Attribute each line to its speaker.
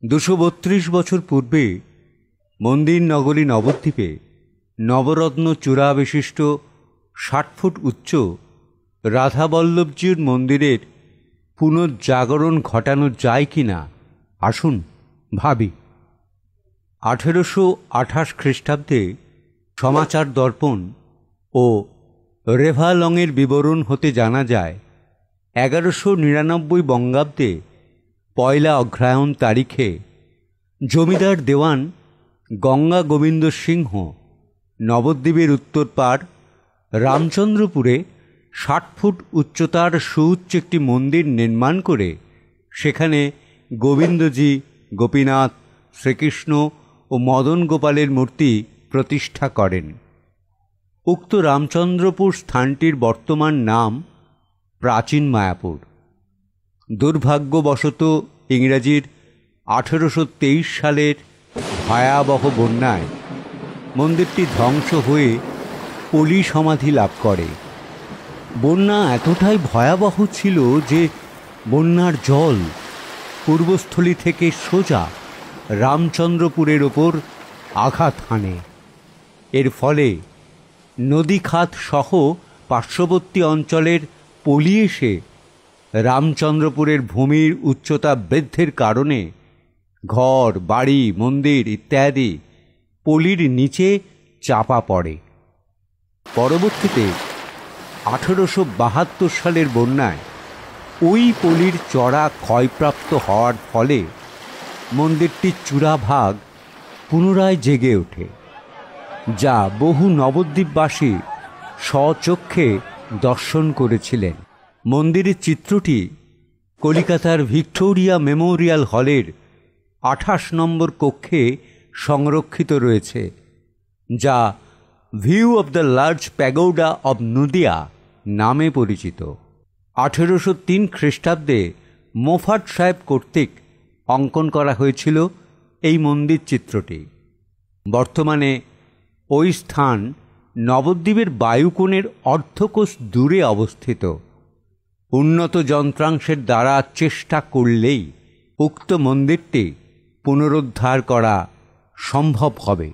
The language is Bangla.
Speaker 1: 232 বছর পূর্বে মন্দির নগরী নবদ্বীপে নবরত্ন চূড়া বিশিষ্ট 60 ফুট উচ্চ রাধাবল্লভজির মন্দিরের পুনর্জাগরণ ঘটানো যায় কিনা আসুন ভাবি। 1828 খ্রিস্টাব্দে সমাচার দর্পণ ও রেভালংয়ের বিবরণ হতে জানা যায় 1199 বঙ্গাব্দে পয়লা অগ্রহায়ণ তারিখে জমিদার দেওয়ান গঙ্গা গোবিন্দ সিংহ নবদ্বীপের উত্তর পাড় রামচন্দ্রপুরে 60 ফুট উচ্চতার সুউচ্চ একটি মন্দির নির্মাণ করে সেখানে গোবিন্দজি, গোপীনাথ, শ্রীকৃষ্ণ ও মদন গোপালের মূর্তি প্রতিষ্ঠা করেন। উক্ত রামচন্দ্রপুর স্থানটির বর্তমান নাম প্রাচীন মায়াপুর। দুর্ভাগ্যবশত ইংরাজির 1823 সালের ভয়াবহ বন্যায় মন্দিরটি ধ্বংস হয়ে পলি সমাধি লাভ করে। বন্যা এতটাই ভয়াবহ ছিল যে বন্যার জল পূর্বস্থলী থেকে সোজা রামচন্দ্রপুরের ওপর আঘাত হানে। এর ফলে নদী খাত সহ পার্শ্ববর্তী অঞ্চলের পলি এসে রামচন্দ্রপুরের ভূমির উচ্চতা বৃদ্ধির কারণে ঘর, বাড়ি, মন্দির ইত্যাদি পলির নিচে চাপা পড়ে। পরবর্তীতে 1872 সালের বন্যায় ওই পলির চড়া ক্ষয়প্রাপ্ত হওয়ার ফলে মন্দিরটির চূড়াভাগ পুনরায় জেগে ওঠে, যা বহু নবদ্বীপবাসী স্বচক্ষে দর্শন করেছিলেন। মন্দিরের চিত্রটি কলিকাতার ভিক্টোরিয়া মেমোরিয়াল হলের 28 নম্বর কক্ষে সংরক্ষিত রয়েছে, যা view of the large pagoda of Nadia নামে পরিচিত। 1803 খ্রিস্টাব্দে মোফাট সাহেব কর্তৃক অঙ্কন করা হয়েছিল এই মন্দির চিত্রটি। বর্তমানে ওই স্থান নবদ্বীপের বায়ুকোণের অর্ধকোষ দূরে অবস্থিত। উন্নত যন্ত্রাংশের দ্বারা চেষ্টা করলেই উক্ত মন্দিরটি পুনরুদ্ধার করা সম্ভব হবে।